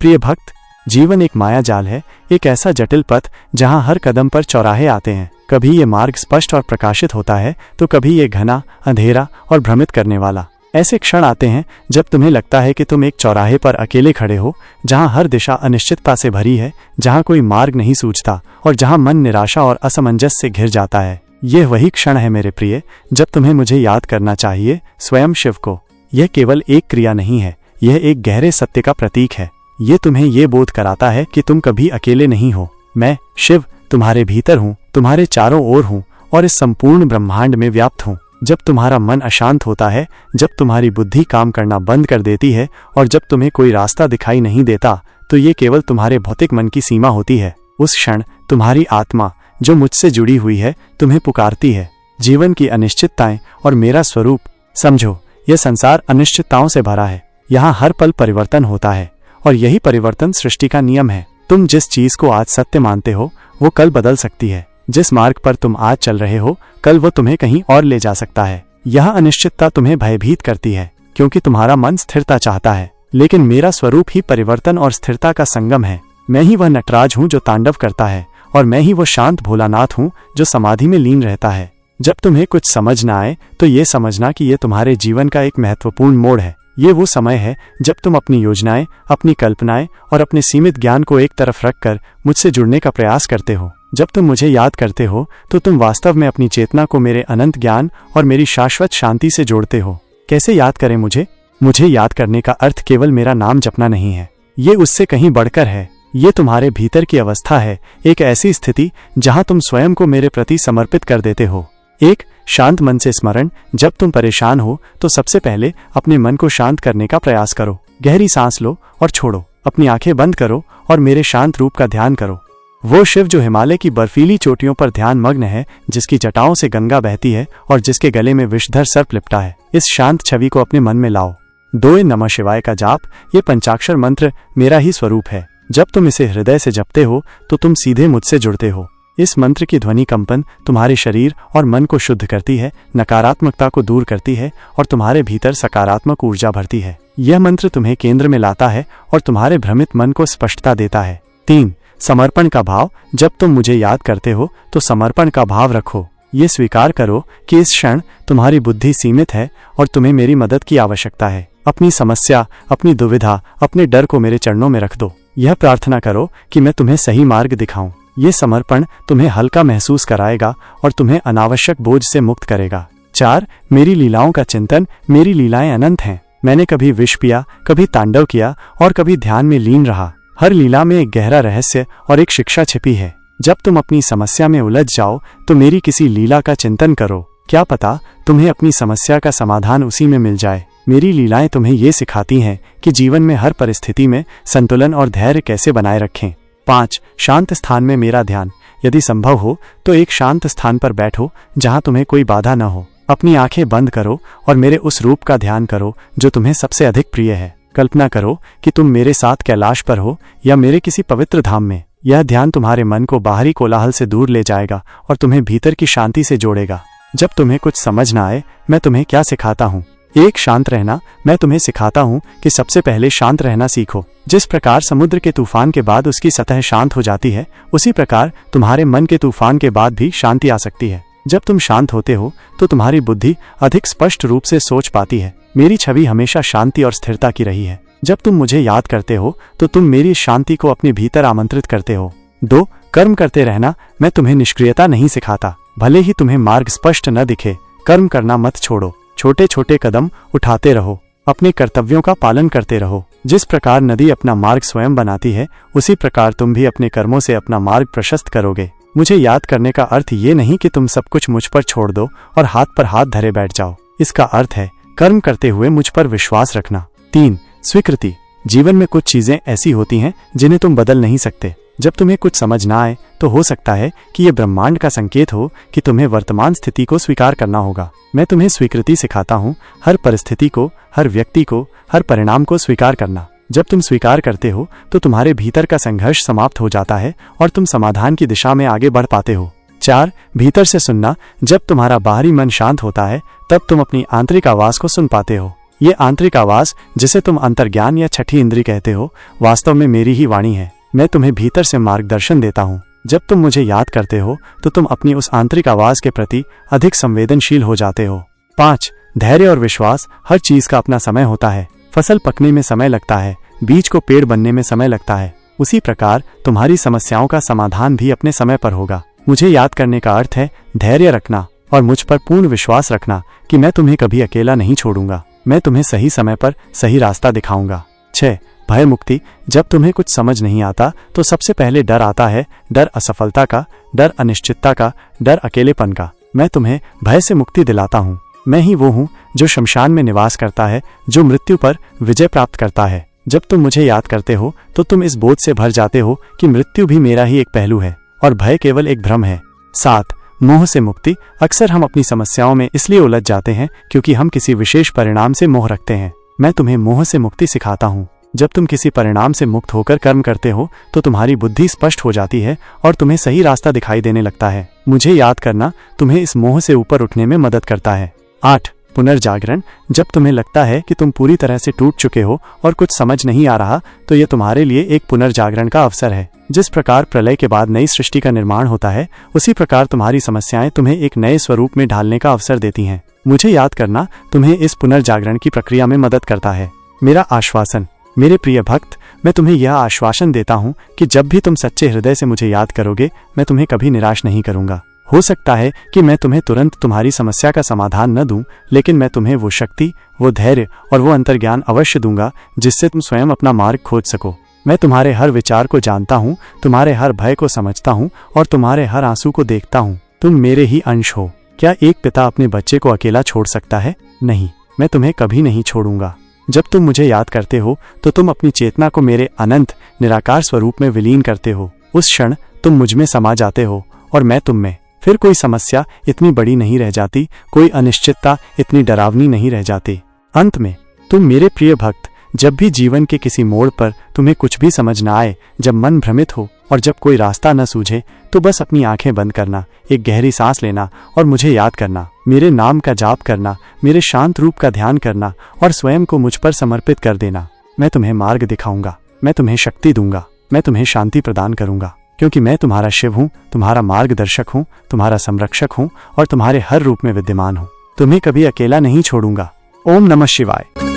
प्रिय भक्त, जीवन एक माया जाल है, एक ऐसा जटिल पथ जहां हर कदम पर चौराहे आते हैं। कभी ये मार्ग स्पष्ट और प्रकाशित होता है तो कभी ये घना, अंधेरा और भ्रमित करने वाला। ऐसे क्षण आते हैं जब तुम्हें लगता है कि तुम एक चौराहे पर अकेले खड़े हो, जहां हर दिशा अनिश्चितता से भरी है, जहां कोई मार्ग नहीं सूझता और जहां मन निराशा और असमंजस से घिर जाता है। यह वही क्षण है मेरे प्रिय, जब तुम्हें मुझे याद करना चाहिए, स्वयं शिव को। यह केवल एक क्रिया नहीं है, यह एक गहरे सत्य का प्रतीक है। ये तुम्हें ये बोध कराता है कि तुम कभी अकेले नहीं हो। मैं शिव तुम्हारे भीतर हूँ, तुम्हारे चारों ओर हूँ और इस संपूर्ण ब्रह्मांड में व्याप्त हूँ। जब तुम्हारा मन अशांत होता है, जब तुम्हारी बुद्धि काम करना बंद कर देती है और जब तुम्हें कोई रास्ता दिखाई नहीं देता, तो ये केवल तुम्हारे भौतिक मन की सीमा होती है। उस क्षण तुम्हारी आत्मा जो मुझसे जुड़ी हुई है तुम्हें पुकारती है। जीवन की अनिश्चितताएं और मेरा स्वरूप समझो। यह संसार अनिश्चितताओं से भरा है। यहाँ हर पल परिवर्तन होता है और यही परिवर्तन सृष्टि का नियम है। तुम जिस चीज को आज सत्य मानते हो वो कल बदल सकती है। जिस मार्ग पर तुम आज चल रहे हो, कल वो तुम्हें कहीं और ले जा सकता है। यह अनिश्चितता तुम्हें भयभीत करती है क्योंकि तुम्हारा मन स्थिरता चाहता है, लेकिन मेरा स्वरूप ही परिवर्तन और स्थिरता का संगम है। मैं ही वह नटराज हूँ जो तांडव करता है और मैं ही वो शांत भोलानाथ हूँ जो समाधि में लीन रहता है। जब तुम्हें कुछ समझ न आए तो ये समझना कि ये तुम्हारे जीवन का एक महत्वपूर्ण मोड़ है। ये वो समय है जब तुम अपनी योजनाएं, अपनी कल्पनाएं और अपने सीमित ज्ञान को एक तरफ रखकर मुझसे जुड़ने का प्रयास करते हो। जब तुम मुझे याद करते हो तो तुम वास्तव में अपनी चेतना को मेरे अनंत ज्ञान और मेरी शाश्वत शांति से जोड़ते हो। कैसे याद करें मुझे? मुझे याद करने का अर्थ केवल मेरा नाम जपना नहीं है, ये उससे कहीं बढ़कर है। ये तुम्हारे भीतर की अवस्था है, एक ऐसी स्थिति जहां तुम स्वयं को मेरे प्रति समर्पित कर देते हो। एक शांत मन से स्मरण। जब तुम परेशान हो तो सबसे पहले अपने मन को शांत करने का प्रयास करो। गहरी सांस लो और छोड़ो। अपनी आंखें बंद करो और मेरे शांत रूप का ध्यान करो। वो शिव जो हिमालय की बर्फीली चोटियों पर ध्यान मग्न है, जिसकी जटाओं से गंगा बहती है और जिसके गले में विषधर सर्प लिपटा है। इस शांत छवि को अपने मन में लाओ। 2 नमः शिवाय का जाप, ये पंचाक्षर मंत्र मेरा ही स्वरूप है। जब तुम इसे हृदय से जपते हो तो तुम सीधे मुझसे जुड़ते हो। इस मंत्र की ध्वनि कंपन तुम्हारे शरीर और मन को शुद्ध करती है, नकारात्मकता को दूर करती है और तुम्हारे भीतर सकारात्मक ऊर्जा भरती है। यह मंत्र तुम्हें केंद्र में लाता है और तुम्हारे भ्रमित मन को स्पष्टता देता है। 3 समर्पण का भाव। जब तुम मुझे याद करते हो तो समर्पण का भाव रखो। ये स्वीकार करो कि इस क्षण तुम्हारी बुद्धि सीमित है और तुम्हें मेरी मदद की आवश्यकता है। अपनी समस्या, अपनी दुविधा, अपने डर को मेरे चरणों में रख दो। यह प्रार्थना करो कि मैं तुम्हें सही मार्ग दिखाऊं। ये समर्पण तुम्हें हल्का महसूस कराएगा और तुम्हें अनावश्यक बोझ से मुक्त करेगा। 4 मेरी लीलाओं का चिंतन। मेरी लीलाएं अनंत हैं। मैंने कभी विष पिया, कभी तांडव किया और कभी ध्यान में लीन रहा। हर लीला में एक गहरा रहस्य और एक शिक्षा छिपी है। जब तुम अपनी समस्या में उलझ जाओ तो मेरी किसी लीला का चिंतन करो। क्या पता तुम्हें अपनी समस्या का समाधान उसी में मिल जाए। मेरी लीलाएं तुम्हें ये सिखाती हैं कि जीवन में हर परिस्थिति में संतुलन और धैर्य कैसे बनाए रखें। 5 शांत स्थान में मेरा ध्यान। यदि संभव हो तो एक शांत स्थान पर बैठो जहां तुम्हें कोई बाधा न हो। अपनी आंखें बंद करो और मेरे उस रूप का ध्यान करो जो तुम्हें सबसे अधिक प्रिय है। कल्पना करो कि तुम मेरे साथ कैलाश पर हो या मेरे किसी पवित्र धाम में। यह ध्यान तुम्हारे मन को बाहरी कोलाहल से दूर ले जाएगा और तुम्हें भीतर की शांति से जोड़ेगा। जब तुम्हें कुछ समझ न आए, मैं तुम्हें क्या सिखाता हूँ? एक शांत रहना। मैं तुम्हें सिखाता हूँ कि सबसे पहले शांत रहना सीखो। जिस प्रकार समुद्र के तूफान के बाद उसकी सतह शांत हो जाती है, उसी प्रकार तुम्हारे मन के तूफान के बाद भी शांति आ सकती है। जब तुम शांत होते हो तो तुम्हारी बुद्धि अधिक स्पष्ट रूप से सोच पाती है। मेरी छवि हमेशा शांति और स्थिरता की रही है। जब तुम मुझे याद करते हो तो तुम मेरी शांति को अपने भीतर आमंत्रित करते हो। 2 कर्म करते रहना। मैं तुम्हें निष्क्रियता नहीं सिखाता। भले ही तुम्हें मार्ग स्पष्ट न दिखे, कर्म करना मत छोड़ो। छोटे छोटे कदम उठाते रहो, अपने कर्तव्यों का पालन करते रहो। जिस प्रकार नदी अपना मार्ग स्वयं बनाती है, उसी प्रकार तुम भी अपने कर्मों से अपना मार्ग प्रशस्त करोगे। मुझे याद करने का अर्थ ये नहीं कि तुम सब कुछ मुझ पर छोड़ दो और हाथ पर हाथ धरे बैठ जाओ। इसका अर्थ है कर्म करते हुए मुझ पर विश्वास रखना। 3 स्वीकृति। जीवन में कुछ चीजें ऐसी होती हैं जिन्हें तुम बदल नहीं सकते। जब तुम्हें कुछ समझ ना आए तो हो सकता है कि ये ब्रह्मांड का संकेत हो कि तुम्हें वर्तमान स्थिति को स्वीकार करना होगा। मैं तुम्हें स्वीकृति सिखाता हूँ, हर परिस्थिति को, हर व्यक्ति को, हर परिणाम को स्वीकार करना। जब तुम स्वीकार करते हो तो तुम्हारे भीतर का संघर्ष समाप्त हो जाता है और तुम समाधान की दिशा में आगे बढ़ पाते हो। 4 भीतर से सुनना। जब तुम्हारा बाहरी मन शांत होता है तब तुम अपनी आंतरिक आवाज को सुन पाते हो। ये आंतरिक आवाज, जिसे तुम अंतर्ज्ञान या छठी इंद्री कहते हो, वास्तव में मेरी ही वाणी है। मैं तुम्हें भीतर से मार्गदर्शन देता हूँ। जब तुम मुझे याद करते हो तो तुम अपनी उस आंतरिक आवाज के प्रति अधिक संवेदनशील हो जाते हो। 5. धैर्य और विश्वास। हर चीज का अपना समय होता है। फसल पकने में समय लगता है, बीज को पेड़ बनने में समय लगता है। उसी प्रकार तुम्हारी समस्याओं का समाधान भी अपने समय पर होगा। मुझे याद करने का अर्थ है धैर्य रखना और मुझ पर पूर्ण विश्वास रखना कि मैं तुम्हें कभी अकेला नहीं छोड़ूंगा। मैं तुम्हें सही समय पर सही रास्ता दिखाऊंगा। 6. भय मुक्ति। जब तुम्हें कुछ समझ नहीं आता तो सबसे पहले डर आता है। डर असफलता का, डर अनिश्चितता का, डर अकेलेपन का। मैं तुम्हें भय से मुक्ति दिलाता हूँ। मैं ही वो हूँ जो शमशान में निवास करता है, जो मृत्यु पर विजय प्राप्त करता है। जब तुम मुझे याद करते हो तो तुम इस बोध से भर जाते हो कि मृत्यु भी मेरा ही एक पहलू है और भय केवल एक भ्रम है। 7. मोह से मुक्ति। अक्सर हम अपनी समस्याओं में इसलिए उलझ जाते हैं क्योंकि हम किसी विशेष परिणाम से मोह रखते हैं। मैं तुम्हें मोह से मुक्ति सिखाता हूँ। जब तुम किसी परिणाम से मुक्त होकर कर्म करते हो तो तुम्हारी बुद्धि स्पष्ट हो जाती है और तुम्हें सही रास्ता दिखाई देने लगता है। मुझे याद करना तुम्हें इस मोह से ऊपर उठने में मदद करता है। 8. पुनर्जागरण। जब तुम्हें लगता है कि तुम पूरी तरह से टूट चुके हो और कुछ समझ नहीं आ रहा तो यह तुम्हारे लिए एक पुनर्जागरण का अवसर है। जिस प्रकार प्रलय के बाद नई सृष्टि का निर्माण होता है, उसी प्रकार तुम्हारी समस्याएं तुम्हें एक नए स्वरूप में ढालने का अवसर देती हैं। मुझे याद करना तुम्हें इस पुनर्जागरण की प्रक्रिया में मदद करता है। मेरा आश्वासन। मेरे प्रिय भक्त, मैं तुम्हें यह आश्वासन देता हूँ कि जब भी तुम सच्चे हृदय से मुझे याद करोगे, मैं तुम्हें कभी निराश नहीं करूंगा। हो सकता है कि मैं तुम्हें तुरंत तुम्हारी समस्या का समाधान न दूं, लेकिन मैं तुम्हें वो शक्ति, वो धैर्य और वो अंतर्ज्ञान अवश्य दूंगा जिससे तुम स्वयं अपना मार्ग खोज सको। मैं तुम्हारे हर विचार को जानता हूँ, तुम्हारे हर भय को समझता हूँ और तुम्हारे हर आंसू को देखता हूँ। तुम मेरे ही अंश हो। क्या एक पिता अपने बच्चे को अकेला छोड़ सकता है? नहीं, मैं तुम्हें कभी नहीं छोड़ूंगा। जब तुम मुझे याद करते हो तो तुम अपनी चेतना को मेरे अनंत निराकार स्वरूप में विलीन करते हो। उस क्षण तुम मुझ में समा जाते हो और मैं तुम में। फिर कोई समस्या इतनी बड़ी नहीं रह जाती, कोई अनिश्चितता इतनी डरावनी नहीं रह जाती। अंत में तुम मेरे प्रिय भक्त, जब भी जीवन के किसी मोड़ पर तुम्हें कुछ भी समझ ना आए, जब मन भ्रमित हो और जब कोई रास्ता न सूझे, तो बस अपनी आंखें बंद करना, एक गहरी सांस लेना और मुझे याद करना। मेरे नाम का जाप करना, मेरे शांत रूप का ध्यान करना और स्वयं को मुझ पर समर्पित कर देना। मैं तुम्हें मार्ग दिखाऊंगा, मैं तुम्हें शक्ति दूंगा, मैं तुम्हें शांति प्रदान करूंगा, क्योंकि मैं तुम्हारा शिव हूँ, तुम्हारा मार्गदर्शक हूँ, तुम्हारा संरक्षक हूँ और तुम्हारे हर रूप में विद्यमान हूँ। तुम्हें कभी अकेला नहीं छोड़ूंगा। ओम नमः शिवाय।